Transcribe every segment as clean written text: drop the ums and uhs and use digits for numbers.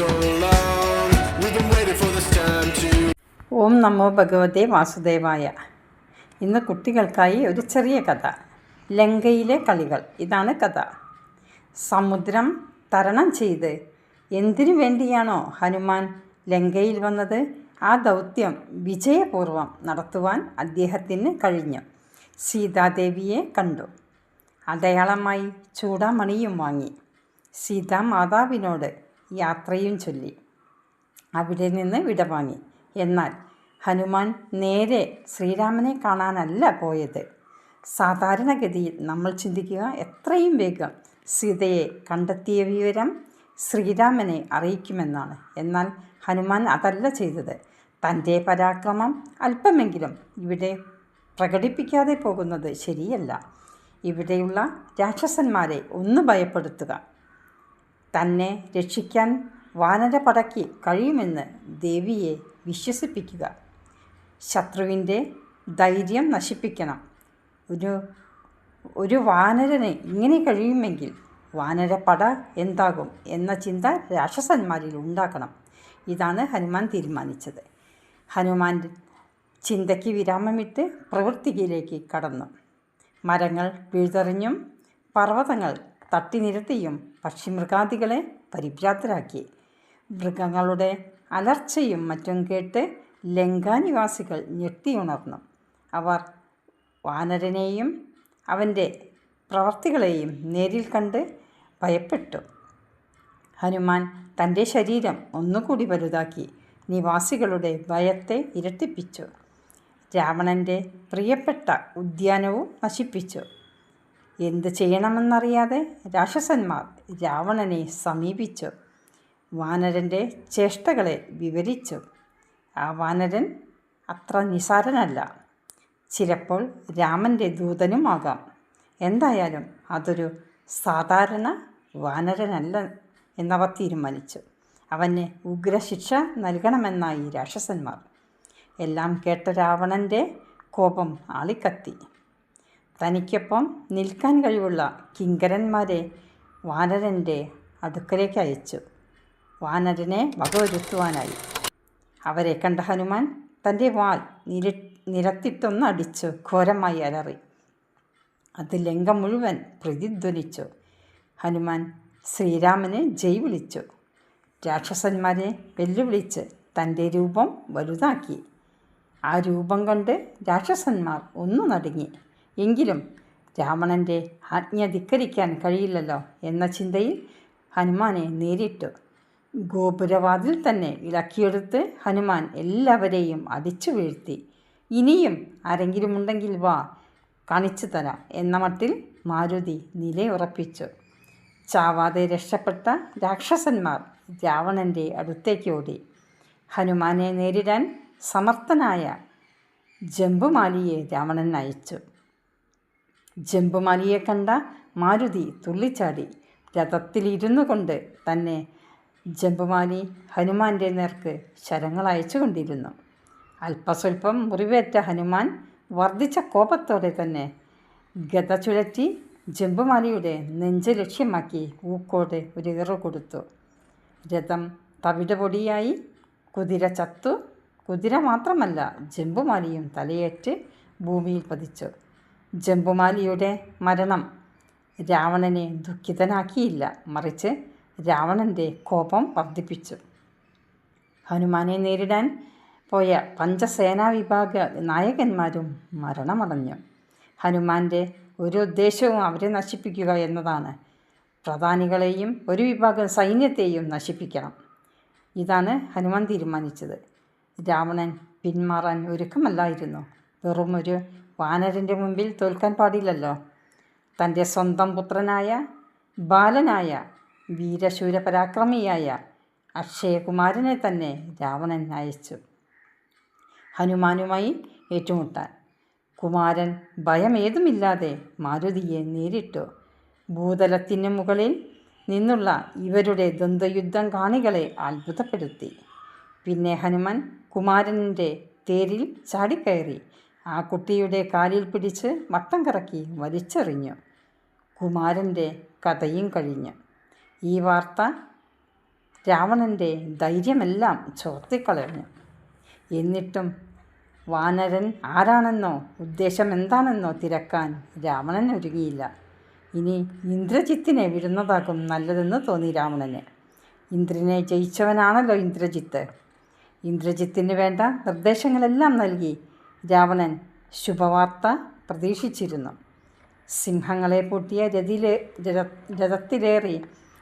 so long. We've been waiting for this time to. ഓം നമോ ഭഗവതേ വാസുദേവായ. ഇന്ന് കുട്ടികൾക്കായി ഒരു ചെറിയ കഥ. ലങ്കയിലെ കളികൾ. ഇതാണ് കഥ. സമുദ്രം തരണം ചെയ്ത് എന്തിനു വേണ്ടിയാണോ ഹനുമാൻ ലങ്കയിൽ വന്നത്, ആ ദൗത്യം വിജയപൂർവ്വം നടത്തുവാൻ അദ്ദേഹത്തിന് കഴിഞ്ഞു. സീതാദേവിയെ കണ്ടു. അടയാളമായി ചൂടാമണിയും വാങ്ങി. സീതാമാതാവിനോട് യാത്രയും ചൊല്ലി അവിടെ നിന്ന് വിടവാങ്ങി. എന്നാൽ ഹനുമാൻ നേരെ ശ്രീരാമനെ കാണാനല്ല പോയത്. സാധാരണഗതിയിൽ നമ്മൾ ചിന്തിക്കുക എത്രയും വേഗം സീതയെ കണ്ടെത്തിയ വിവരം ശ്രീരാമനെ അറിയിക്കുമെന്നാണ്. എന്നാൽ ഹനുമാൻ അതല്ല ചെയ്തത്. തൻ്റെ പരാക്രമം അല്പമെങ്കിലും ഇവിടെ പ്രകടിപ്പിക്കാതെ പോകുന്നത് ശരിയല്ല. ഇവിടെയുള്ള രാക്ഷസന്മാരെ ഒന്ന് ഭയപ്പെടുത്തുക, തന്നെ രക്ഷിക്കാൻ വാനരപടയ്ക്ക് കഴിയുമെന്ന് ദേവിയെ വിശ്വസിപ്പിക്കുക, ശത്രുവിൻ്റെ ധൈര്യം നശിപ്പിക്കണം. ഒരു വാനരന് ഇങ്ങനെ കഴിയുമെങ്കിൽ വാനരപ്പട എന്താകും എന്ന ചിന്ത രാക്ഷസന്മാരിൽ ഉണ്ടാക്കണം. ഇതാണ് ഹനുമാൻ തീരുമാനിച്ചത്. ഹനുമാൻ ചിന്തയ്ക്ക് വിരാമമിട്ട് പ്രവൃത്തിയിലേക്ക് കടന്നു. മരങ്ങൾ പിഴുതെറിഞ്ഞും പർവ്വതങ്ങൾ തട്ടി നിരത്തിയും പക്ഷിമൃഗാദികളെ പരിഭ്രാന്തരാക്കി. മൃഗങ്ങളുടെ അലർച്ചയും മറ്റും കേട്ട് ലങ്കാനിവാസികൾ ഞെട്ടിയുണർന്നു. അവർ വാനരനെയും അവൻ്റെ പ്രവർത്തികളെയും നേരിൽ കണ്ട് ഭയപ്പെട്ടു. ഹനുമാൻ തൻ്റെ ശരീരം ഒന്നുകൂടി വലുതാക്കി നിവാസികളുടെ ഭയത്തെ ഇരട്ടിപ്പിച്ചു. രാവണൻ്റെ പ്രിയപ്പെട്ട ഉദ്യാനവും നശിപ്പിച്ചു. എന്ത് ചെയ്യണമെന്നറിയാതെ രാക്ഷസന്മാർ രാവണനെ സമീപിച്ചു. വാനരൻ്റെ ചേഷ്ടകളെ വിവരിച്ചു. ആ വാനരൻ അത്ര നിസാരനല്ല. ചിലപ്പോൾ രാമൻ്റെ ദൂതനുമാകാം. എന്തായാലും അതൊരു സാധാരണ വാനരനല്ല എന്നവർ തീരുമാനിച്ചു. അവന് ഉഗ്രശിക്ഷ നൽകണമെന്നായി രാക്ഷസന്മാർ. എല്ലാം കേട്ട രാവണൻ്റെ കോപം ആളിക്കത്തി. തനിക്കൊപ്പം നിൽക്കാൻ കഴിവുള്ള കിങ്കരന്മാരെ വാനരൻ്റെ അടുക്കലേക്ക് അയച്ചു, വാനരനെ വകവരുത്തുവാനായി. അവരെ കണ്ട ഹനുമാൻ തൻ്റെ വാൾ നിലത്തിട്ടൊന്നടിച്ചു ഘോരമായി അലറി. അത് ലങ്ക മുഴുവൻ പ്രതിധ്വനിച്ചു. ഹനുമാൻ ശ്രീരാമന് ജയ് വിളിച്ചു. രാക്ഷസന്മാരെ വെല്ലുവിളിച്ച് തൻ്റെ രൂപം വലുതാക്കി. ആ രൂപം കണ്ട് രാക്ഷസന്മാർ ഒന്നു നടുങ്ങി. എങ്കിലും രാവണൻ്റെ ആജ്ഞ ധിക്കരിക്കാൻ കഴിയില്ലല്ലോ എന്ന ചിന്തയിൽ ഹനുമാനെ നേരിട്ടു. ഗോപുരവാതിൽ തന്നെ ഇളക്കിയെടുത്ത് ഹനുമാൻ എല്ലാവരെയും അടിച്ചു വീഴ്ത്തി. ഇനിയും ആരെങ്കിലും ഉണ്ടെങ്കിൽ വാ, കാണിച്ചു തരാം എന്ന മട്ടിൽ മാരുതി നിലയുറപ്പിച്ചു. ചാവാതെ രക്ഷപ്പെട്ട രാക്ഷസന്മാർ രാവണൻ്റെ അടുത്തേക്ക് ഓടി. ഹനുമാനെ നേരിടാൻ സമർത്ഥനായ ജംബുമാലിയെ രാവണൻ അയച്ചു. ജംബുമാലിയെ കണ്ട മാരുതി തുള്ളിച്ചാടി. രഥത്തിലിരുന്നു കൊണ്ട് തന്നെ ജംബുമാലി ഹനുമാൻ്റെ നേർക്ക് ശരങ്ങൾ അയച്ചുകൊണ്ടിരുന്നു. അല്പസ്വല്പം മുറിവേറ്റ ഹനുമാൻ വർദ്ധിച്ച കോപത്തോടെ തന്നെ ഗദ ചുഴറ്റി ജംബുമാലിയുടെ നെഞ്ച് ലക്ഷ്യമാക്കി ഊക്കോടെ ഒരു ഏറു കൊടുത്തു. രഥം തവിടുപൊടിയായി. കുതിര ചത്തു. കുതിര മാത്രമല്ല, ജംബുമാലിയും തലയേറ്റ് ഭൂമിയിൽ പതിച്ചു. ജംബുമാലിയുടെ മരണം രാവണനെ ദുഃഖിതനാക്കിയില്ല, മറിച്ച് രാവണൻ്റെ കോപം വർദ്ധിപ്പിച്ചു. ഹനുമാനെ നേരിടാൻ പോയ പഞ്ചസേനാ വിഭാഗ നായകന്മാരും മരണമടഞ്ഞു. ഹനുമാൻ്റെ ഒരു ഉദ്ദേശവും അവരെ നശിപ്പിക്കുക എന്നതാണ്. പ്രധാനികളെയും ഒരു വിഭാഗം സൈന്യത്തെയും നശിപ്പിക്കണം. ഇതാണ് ഹനുമാൻ തീരുമാനിച്ചത്. രാവണൻ പിന്മാറാൻ ഒരുക്കമല്ലായിരുന്നു. വെറും ഒരു വാനരൻ്റെ മുമ്പിൽ തോൽക്കാൻ പാടില്ലല്ലോ. തൻ്റെ സ്വന്തം പുത്രനായ ബാലനായ വീരശൂരപരാക്രമിയായ അക്ഷയകുമാരനെ തന്നെ രാവണൻ അയച്ചു ഹനുമാനുമായി ഏറ്റുമുട്ടാൻ. കുമാരൻ ഭയമേതുമില്ലാതെ മാരുതിയെ നേരിട്ടു. ഭൂതലത്തിന് മുകളിൽ നിന്നുള്ള ഇവരുടെ ദ്വന്ദ്വയുദ്ധം കാണികളെ അത്ഭുതപ്പെടുത്തി. പിന്നെ ഹനുമാൻ കുമാരൻ്റെ തേരിൽ ചാടിക്കയറി ആ കുട്ടിയുടെ കാലിൽ പിടിച്ച് വട്ടം കറക്കി വലിച്ചെറിഞ്ഞു. കുമാരൻ്റെ കഥയും കഴിഞ്ഞു. ഈ വാർത്ത രാവണൻ്റെ ധൈര്യമെല്ലാം ചോർത്തിക്കളഞ്ഞു. എന്നിട്ടും വാനരൻ ആരാണെന്നോ ഉദ്ദേശം എന്താണെന്നോ തിരക്കാൻ രാവണൻ ഒരുങ്ങിയില്ല. ഇനി ഇന്ദ്രജിത്തിനെ വിടുന്നതാകും നല്ലതെന്ന് തോന്നി രാവണന്. ഇന്ദ്രനെ ജയിച്ചവനാണല്ലോ ഇന്ദ്രജിത്ത്. ഇന്ദ്രജിത്തിന് വേണ്ട നിർദ്ദേശങ്ങളെല്ലാം നൽകി രാവണൻ ശുഭവാർത്ത പ്രതീക്ഷിച്ചിരുന്നു. സിംഹങ്ങളെ പൂട്ടിയ രഥത്തിലേറി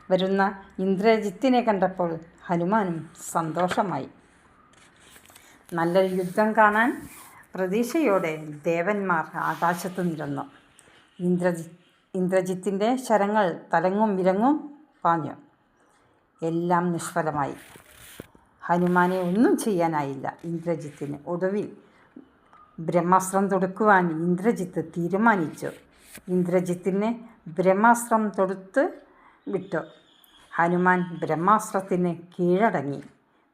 വരുന്ന ഇന്ദ്രജിത്തിനെ കണ്ടപ്പോൾ ഹനുമാനും സന്തോഷമായി. നല്ലൊരു യുദ്ധം കാണാൻ പ്രതീക്ഷയോടെ ദേവന്മാർ ആകാശത്ത് നിരന്നു. ഇന്ദ്രജിത്തിൻ്റെ ശരങ്ങൾ തലങ്ങും വിലങ്ങും പാഞ്ഞു. എല്ലാം നിഷ്ഫലമായി. ഹനുമാനെ ഒന്നും ചെയ്യാനായില്ല ഇന്ദ്രജിത്തിന്. ഒടുവിൽ ബ്രഹ്മാസ്ത്രം തൊടുക്കുവാൻ ഇന്ദ്രജിത്ത് തീരുമാനിച്ചു. ഇന്ദ്രജിത്തിന് ബ്രഹ്മാസ്ത്രം തൊടുത്ത് വിട്ടു. ഹനുമാൻ ബ്രഹ്മാസ്ത്രത്തിന് കീഴടങ്ങി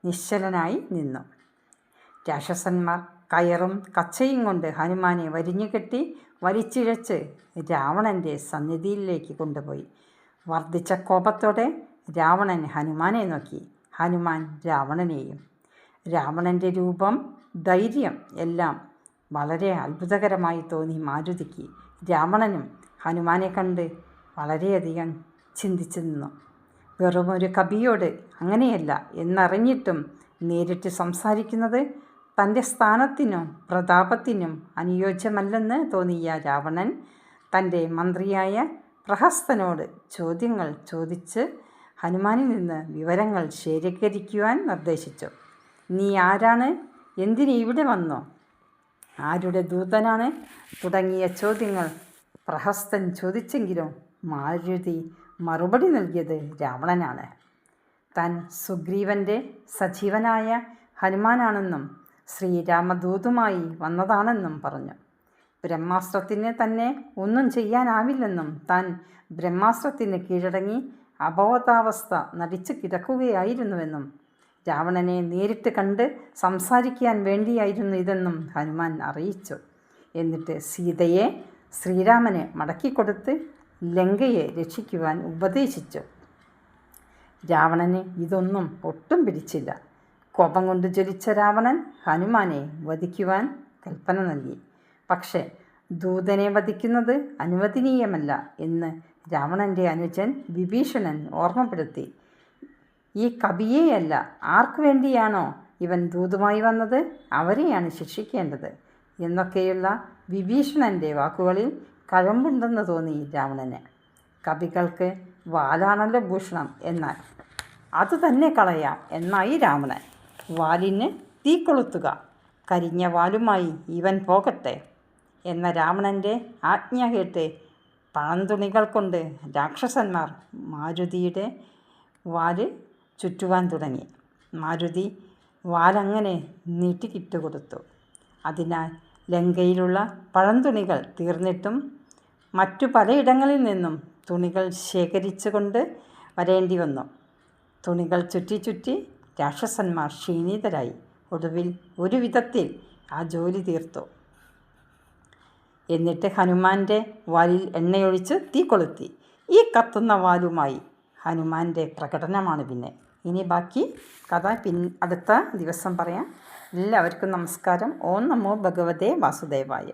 നിശ്ചലനായി നിന്നു. രാക്ഷസന്മാർ കയറും കച്ചയും കൊണ്ട് ഹനുമാനെ വരിഞ്ഞുകെട്ടി വലിച്ചിഴച്ച് രാവണൻ്റെ സന്നിധിയിലേക്ക് കൊണ്ടുപോയി. വർദ്ധിച്ച കോപത്തോടെ രാവണൻ ഹനുമാനെ നോക്കി. ഹനുമാൻ രാവണനെയും. രാവണൻ്റെ രൂപം, ധൈര്യം എല്ലാം വളരെ അത്ഭുതകരമായി തോന്നി മാരുതിക്ക്. രാവണനും ഹനുമാനെ കണ്ട് വളരെയധികം ചിന്തിച്ചു നിന്നു. വെറുമൊരു കവിയോട് അങ്ങനെയല്ല എന്നറിഞ്ഞിട്ടും നേരിട്ട് സംസാരിക്കുന്നത് തൻ്റെ സ്ഥാനത്തിനും പ്രതാപത്തിനും അനുയോജ്യമല്ലെന്ന് തോന്നിയ രാവണൻ തൻ്റെ മന്ത്രിയായ പ്രഹസ്തനോട് ചോദ്യങ്ങൾ ചോദിച്ച് ഹനുമാനിൽ നിന്ന് വിവരങ്ങൾ ശേഖരിക്കുവാൻ നിർദ്ദേശിച്ചു. നീ ആരാണ്? എന്തിന് ഇവിടെ വന്നു? ആരുടെ ദൂതനാണ്? തുടങ്ങിയ ചോദ്യങ്ങൾ പ്രഹസ്തൻ ചോദിച്ചെങ്കിലും മാരുതി മറുപടി നൽകിയത് രാവണനാണ്. താൻ സുഗ്രീവൻ്റെ സജീവനായ ഹനുമാനാണെന്നും ശ്രീരാമദൂതുമായി വന്നതാണെന്നും പറഞ്ഞു. ബ്രഹ്മാസ്ത്രത്തിന് തന്നെ ഒന്നും ചെയ്യാനാവില്ലെന്നും താൻ ബ്രഹ്മാസ്ത്രത്തിന് കീഴടങ്ങി അബോധാവസ്ഥ നടിച്ചു കിടക്കുകയായിരുന്നുവെന്നും രാവണനെ നേരിട്ട് കണ്ട് സംസാരിക്കാൻ വേണ്ടിയായിരുന്നു ഇതെന്നും ഹനുമാൻ അറിയിച്ചു. എന്നിട്ട് സീതയെ ശ്രീരാമന് മടക്കിക്കൊടുത്ത് ലങ്കയെ രക്ഷിക്കുവാൻ ഉപദേശിച്ചു. രാവണന് ഇതൊന്നും ഒട്ടും പിടിച്ചില്ല. കോപം കൊണ്ട് ജ്വലിച്ച രാവണൻ ഹനുമാനെ വധിക്കുവാൻ കൽപ്പന നൽകി. പക്ഷേ ദൂതനെ വധിക്കുന്നത് അനുവദനീയമല്ല എന്ന് രാവണൻ്റെ അനുജൻ വിഭീഷണൻ ഓർമ്മപ്പെടുത്തി. ഈ കവിയെയല്ല, ആർക്കു വേണ്ടിയാണോ ഇവൻ ദൂതുമായി വന്നത് അവരെയാണ് ശിക്ഷിക്കേണ്ടത് എന്നൊക്കെയുള്ള വിഭീഷണൻ്റെ വാക്കുകളിൽ കഴമ്പുണ്ടെന്ന് തോന്നി രാവണന്. കവികൾക്ക് വാലാണല്ലോ ഭൂഷണം, എന്നാൽ അതുതന്നെ കളയാം എന്നായി രാവണൻ. വാലിന് തീ കൊളുത്തുക, കരിഞ്ഞ വാലുമായി ഇവൻ പോകട്ടെ എന്ന രാവണൻ്റെ ആജ്ഞ കേട്ട് പഴന്തുണികൾ കൊണ്ട് രാക്ഷസന്മാർ മാരുതിയുടെ വാല് ചുറ്റുവാൻ തുടങ്ങി. മാരുതി വാലങ്ങനെ നീട്ടിക്കിട്ടുകൊടുത്തു. അതിനാൽ ലങ്കയിലുള്ള പഴന്തുണികൾ തീർന്നിട്ടും മറ്റു പലയിടങ്ങളിൽ നിന്നും തുണികൾ ശേഖരിച്ചു കൊണ്ട് വരേണ്ടി വന്നു. തുണികൾ ചുറ്റി ചുറ്റി രാക്ഷസന്മാർ ക്ഷീണിതരായി. ഒടുവിൽ ഒരു വിധത്തിൽ ആ ജോലി തീർത്തു. എന്നിട്ട് ഹനുമാൻ്റെ വാലിൽ എണ്ണയൊഴിച്ച് തീ കൊളുത്തി. ഈ കത്തുന്ന വാലുമായി ഹനുമാൻ്റെ പ്രകടനമാണ് പിന്നെ. ഇനി ബാക്കി കഥ അടുത്ത ദിവസം പറയാം. എല്ലാവർക്കും നമസ്കാരം. ഓം നമോ ഭഗവതേ വാസുദേവായ.